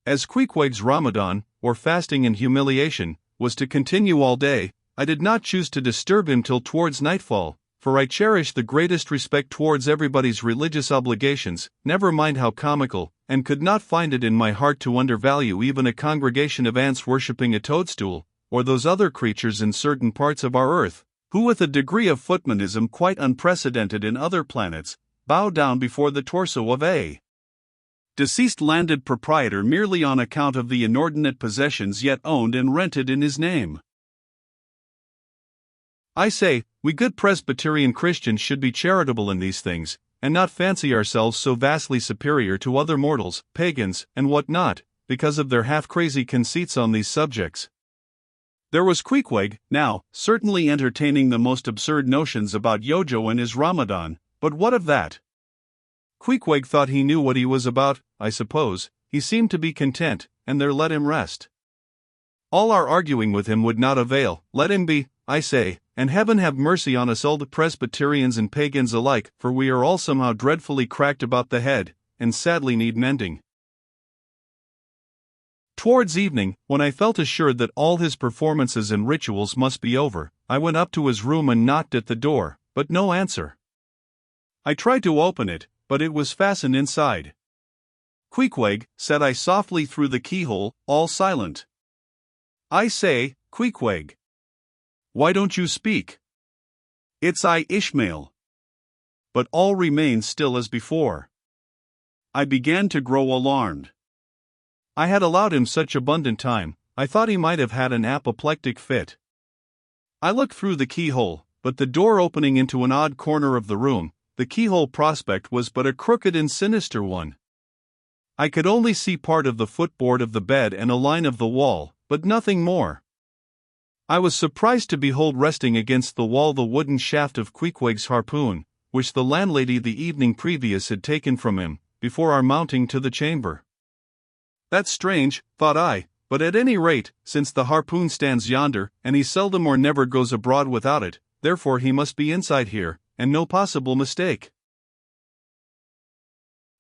As Queequeg's Ramadan, or fasting and humiliation, was to continue all day, I did not choose to disturb him till towards nightfall, for I cherish the greatest respect towards everybody's religious obligations, never mind how comical, and could not find it in my heart to undervalue even a congregation of ants worshipping a toadstool, or those other creatures in certain parts of our earth, who with a degree of footmanism quite unprecedented in other planets, bow down before the torso of a deceased landed proprietor merely on account of the inordinate possessions yet owned and rented in his name. I say, we good Presbyterian Christians should be charitable in these things, and not fancy ourselves so vastly superior to other mortals, pagans, and what not, because of their half-crazy conceits on these subjects. There was Queequeg, now, certainly entertaining the most absurd notions about Yojo and his Ramadan, but what of that? Queequeg thought he knew what he was about, I suppose. He seemed to be content, and there let him rest. All our arguing with him would not avail. Let him be, I say, and heaven have mercy on us old Presbyterians and pagans alike, for we are all somehow dreadfully cracked about the head, and sadly need mending. Towards evening, when I felt assured that all his performances and rituals must be over, I went up to his room and knocked at the door, but no answer. I tried to open it, but it was fastened inside. "Queequeg," said I softly through the keyhole, all silent. "I say, Queequeg. Why don't you speak?" "It's I, Ishmael." But all remained still as before. I began to grow alarmed. I had allowed him such abundant time, I thought he might have had an apoplectic fit. I looked through the keyhole, but the door opening into an odd corner of the room, the keyhole prospect was but a crooked and sinister one. I could only see part of the footboard of the bed and a line of the wall, but nothing more. I was surprised to behold resting against the wall the wooden shaft of Queequeg's harpoon, which the landlady the evening previous had taken from him, before our mounting to the chamber. That's strange, thought I, but at any rate, since the harpoon stands yonder, and he seldom or never goes abroad without it, therefore he must be inside here, and no possible mistake.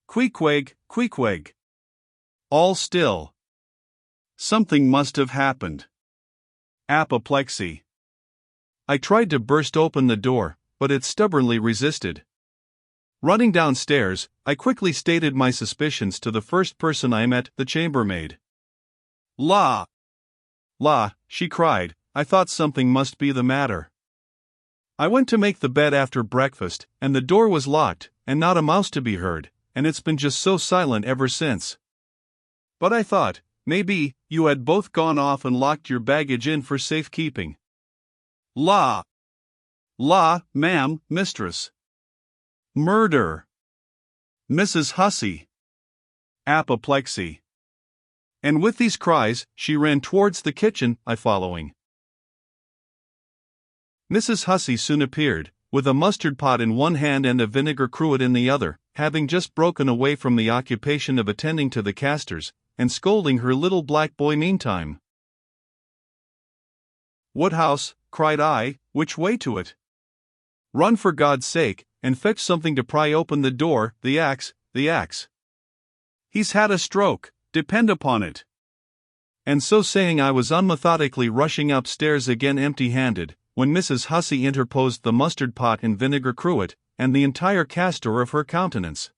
Queequeg, Queequeg. All still. Something must have happened. Apoplexy. I tried to burst open the door, but it stubbornly resisted. Running downstairs, I quickly stated my suspicions to the first person I met, the chambermaid. "La! La!" she cried, "I thought something must be the matter." I went to make the bed after breakfast, and the door was locked, and not a mouse to be heard, and it's been just so silent ever since. But I thought, maybe, you had both gone off and locked your baggage in for safekeeping. La! La, ma'am, mistress. Murder. Mrs. Hussey. Apoplexy. And with these cries, she ran towards the kitchen, I following. Mrs. Hussey soon appeared, with a mustard pot in one hand and a vinegar cruet in the other, having just broken away from the occupation of attending to the castors, and scolding her little black boy meantime. "Woodhouse," cried I, "which way to it? Run for God's sake, and fetch something to pry open the door, the axe, the axe. He's had a stroke, depend upon it." And so saying I was unmethodically rushing upstairs again empty-handed, when Mrs. Hussey interposed the mustard pot and vinegar cruet, and the entire castor of her countenance.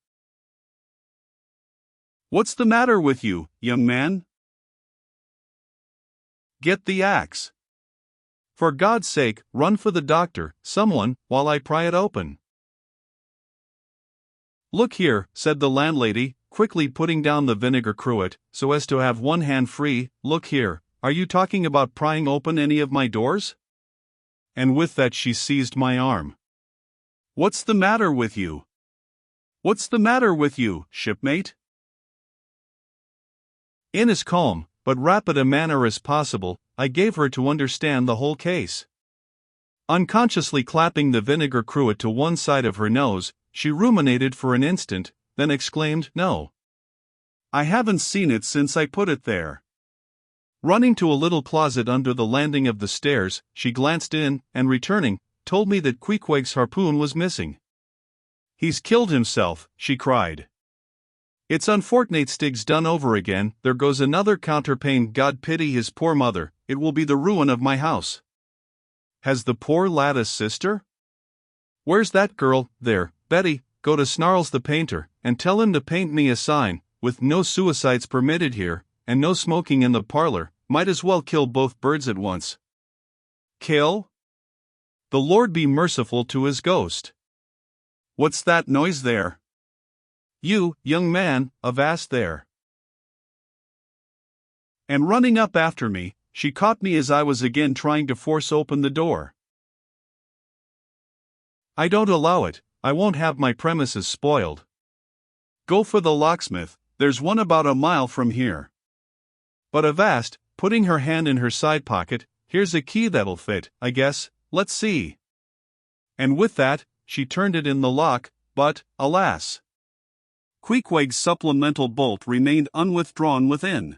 "What's the matter with you, young man? Get the axe. For God's sake, run for the doctor, someone, while I pry it open." "Look here," said the landlady, quickly putting down the vinegar cruet, so as to have one hand free, "look here, are you talking about prying open any of my doors?" And with that she seized my arm. "What's the matter with you? What's the matter with you, shipmate?" In as calm, but rapid a manner as possible, I gave her to understand the whole case. Unconsciously clapping the vinegar cruet to one side of her nose, she ruminated for an instant, then exclaimed, "No. I haven't seen it since I put it there." Running to a little closet under the landing of the stairs, she glanced in, and returning, told me that Queequeg's harpoon was missing. "He's killed himself," she cried. It's unfortunate Stig's done over again, there goes another counterpane, God pity his poor mother, it will be the ruin of my house. Has the poor lad a sister? Where's that girl? There, Betty, go to Snarls the painter, and tell him to paint me a sign, with no suicides permitted here, and no smoking in the parlor. Might as well kill both birds at once. Kill? The Lord be merciful to his ghost. What's that noise there? You, young man, avast there. And running up after me, she caught me as I was again trying to force open the door. I don't allow it, I won't have my premises spoiled. Go for the locksmith, there's one about a mile from here. But avast, putting her hand in her side pocket, here's a key that'll fit, I guess, let's see. And with that, she turned it in the lock, but, alas! Queequeg's supplemental bolt remained unwithdrawn within.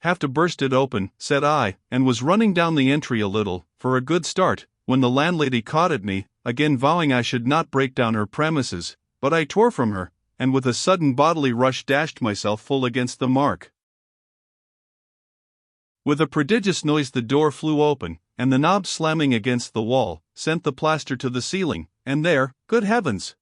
Have to burst it open, said I, and was running down the entry a little, for a good start, when the landlady caught at me, again vowing I should not break down her premises, but I tore from her, and with a sudden bodily rush dashed myself full against the mark. With a prodigious noise the door flew open, and the knob slamming against the wall, sent the plaster to the ceiling, and there, good heavens!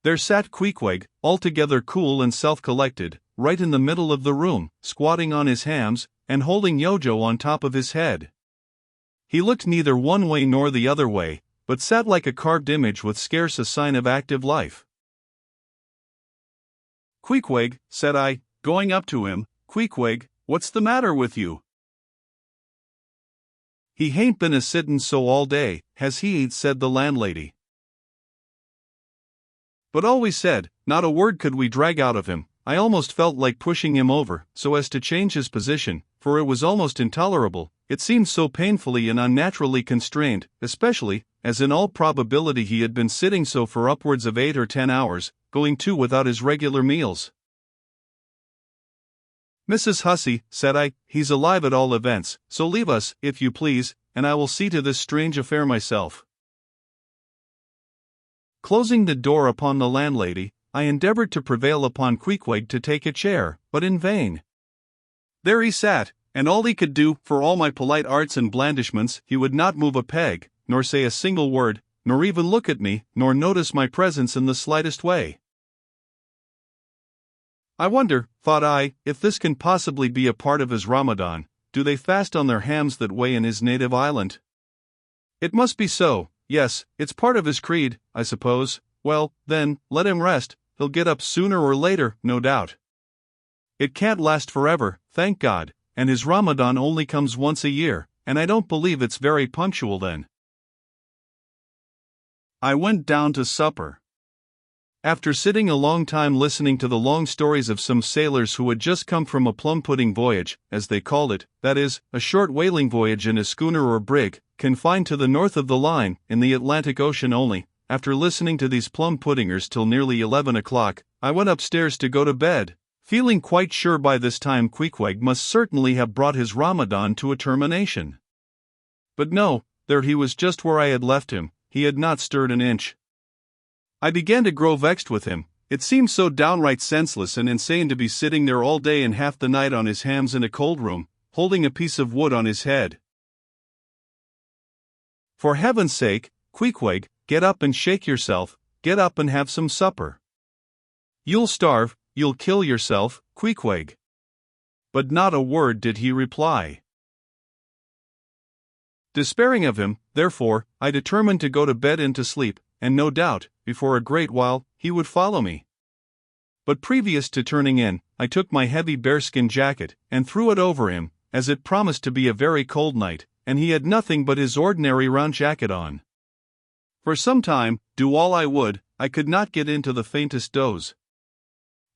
There sat Queequeg, altogether cool and self-collected, right in the middle of the room, squatting on his hams, and holding Yojo on top of his head. He looked neither one way nor the other way, but sat like a carved image with scarce a sign of active life. Queequeg, said I, going up to him, Queequeg, what's the matter with you? He hain't been a-sittin' so all day, has he? Said the landlady. But always said, not a word could we drag out of him. I almost felt like pushing him over, so as to change his position, for it was almost intolerable, it seemed so painfully and unnaturally constrained, especially, as in all probability he had been sitting so for upwards of 8 or 10 hours, going too without his regular meals. Mrs. Hussey, said I, he's alive at all events, so leave us, if you please, and I will see to this strange affair myself. Closing the door upon the landlady, I endeavored to prevail upon Queequeg to take a chair, but in vain. There he sat, and all he could do, for all my polite arts and blandishments, he would not move a peg, nor say a single word, nor even look at me, nor notice my presence in the slightest way. I wonder, thought I, if this can possibly be a part of his Ramadan. Do they fast on their hams that way in his native island? It must be so, yes, it's part of his creed, I suppose. Well, then, let him rest, he'll get up sooner or later, no doubt. It can't last forever, thank God, and his Ramadan only comes once a year, and I don't believe it's very punctual then. I went down to supper. After sitting a long time listening to the long stories of some sailors who had just come from a plum-pudding voyage, as they called it, that is, a short whaling voyage in a schooner or brig, confined to the north of the line, in the Atlantic Ocean only, after listening to these plum-puddingers till nearly 11 o'clock, I went upstairs to go to bed, feeling quite sure by this time Queequeg must certainly have brought his Ramadan to a termination. But no, there he was just where I had left him, he had not stirred an inch. I began to grow vexed with him. It seemed so downright senseless and insane to be sitting there all day and half the night on his hams in a cold room, holding a piece of wood on his head. For heaven's sake, Queequeg, get up and shake yourself, get up and have some supper. You'll starve, you'll kill yourself, Queequeg. But not a word did he reply. Despairing of him, therefore, I determined to go to bed and to sleep, and no doubt, before a great while, he would follow me. But previous to turning in, I took my heavy bearskin jacket, and threw it over him, as it promised to be a very cold night, and he had nothing but his ordinary round jacket on. For some time, do all I would, I could not get into the faintest doze.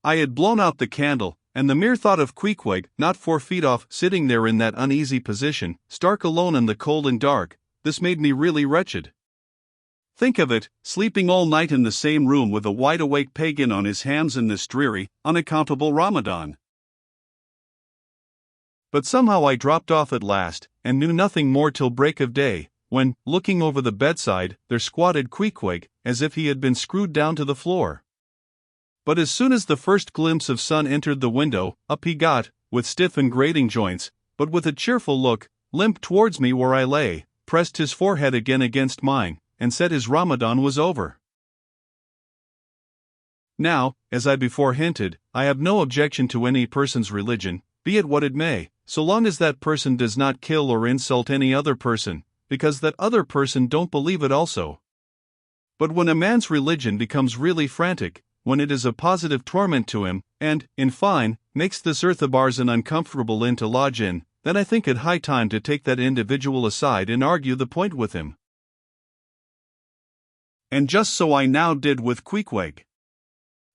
I had blown out the candle, and the mere thought of Queequeg, not 4 feet off, sitting there in that uneasy position, stark alone in the cold and dark, this made me really wretched. Think of it, sleeping all night in the same room with a wide-awake pagan on his hams in this dreary, unaccountable Ramadan. But somehow I dropped off at last, and knew nothing more till break of day, when, looking over the bedside, there squatted Queequeg, as if he had been screwed down to the floor. But as soon as the first glimpse of sun entered the window, up he got, with stiff and grating joints, but with a cheerful look, limped towards me where I lay, pressed his forehead again against mine, and said his Ramadan was over. Now, as I before hinted, I have no objection to any person's religion, be it what it may, so long as that person does not kill or insult any other person, because that other person don't believe it also. But when a man's religion becomes really frantic, when it is a positive torment to him, and, in fine, makes this earth of ours an uncomfortable inn to lodge in, then I think it high time to take that individual aside and argue the point with him. And just so I now did with Queequeg.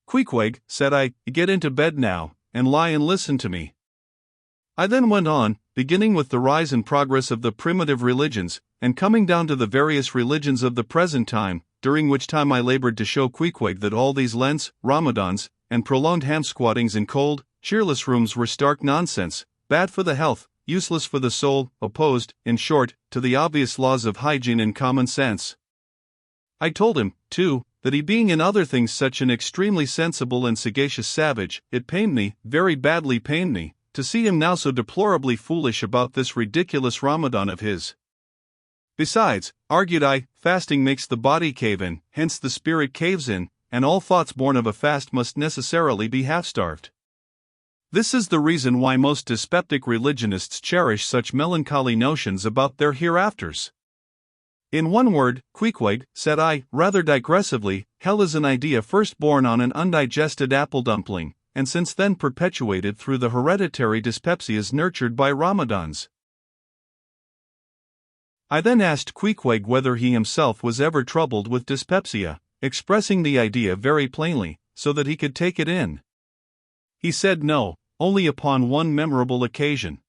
"Queequeg," said I, "get into bed now, and lie and listen to me." I then went on, beginning with the rise and progress of the primitive religions, and coming down to the various religions of the present time, during which time I labored to show Queequeg that all these Lents, Ramadans, and prolonged ham-squattings in cold, cheerless rooms were stark nonsense, bad for the health, useless for the soul, opposed, in short, to the obvious laws of hygiene and common sense. I told him, too, that he being in other things such an extremely sensible and sagacious savage, it pained me, very badly pained me, to see him now so deplorably foolish about this ridiculous Ramadan of his. Besides, argued I, fasting makes the body cave in, hence the spirit caves in, and all thoughts born of a fast must necessarily be half-starved. This is the reason why most dyspeptic religionists cherish such melancholy notions about their hereafters. In one word, Queequeg, said I, rather digressively, hell is an idea first born on an undigested apple dumpling, and since then perpetuated through the hereditary dyspepsias nurtured by Ramadans. I then asked Queequeg whether he himself was ever troubled with dyspepsia, expressing the idea very plainly, so that he could take it in. He said no, only upon one memorable occasion.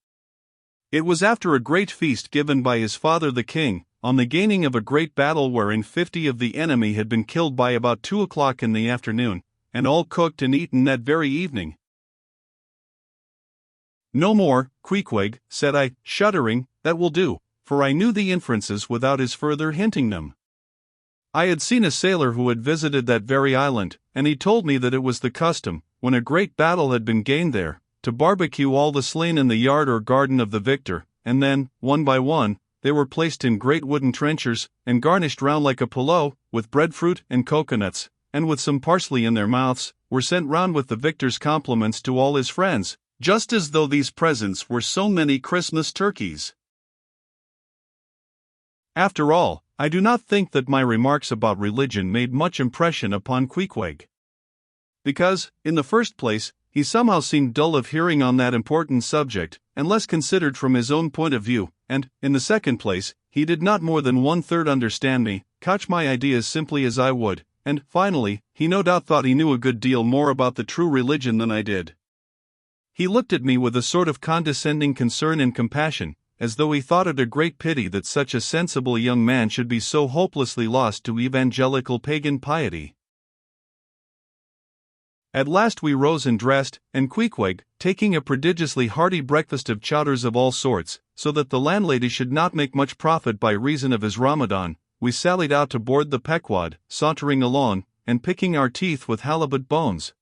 It was after a great feast given by his father the king, on the gaining of a great battle wherein 50 of the enemy had been killed by about 2 o'clock in the afternoon, and all cooked and eaten that very evening. No more, Queequeg, said I, shuddering, that will do, for I knew the inferences without his further hinting them. I had seen a sailor who had visited that very island, and he told me that it was the custom, when a great battle had been gained there, to barbecue all the slain in the yard or garden of the victor, and then, one by one, they were placed in great wooden trenchers, and garnished round like a pillau, with breadfruit and coconuts, and with some parsley in their mouths, were sent round with the victor's compliments to all his friends, just as though these presents were so many Christmas turkeys. After all, I do not think that my remarks about religion made much impression upon Queequeg. Because, in the first place, he somehow seemed dull of hearing on that important subject, and less considered from his own point of view, and, in the second place, he did not more than 1/3 understand me, couch my ideas simply as I would, and, finally, he no doubt thought he knew a good deal more about the true religion than I did. He looked at me with a sort of condescending concern and compassion, as though he thought it a great pity that such a sensible young man should be so hopelessly lost to evangelical pagan piety. At last we rose and dressed, and Queequeg, taking a prodigiously hearty breakfast of chowders of all sorts, so that the landlady should not make much profit by reason of his Ramadan, we sallied out to board the Pequod, sauntering along, and picking our teeth with halibut bones.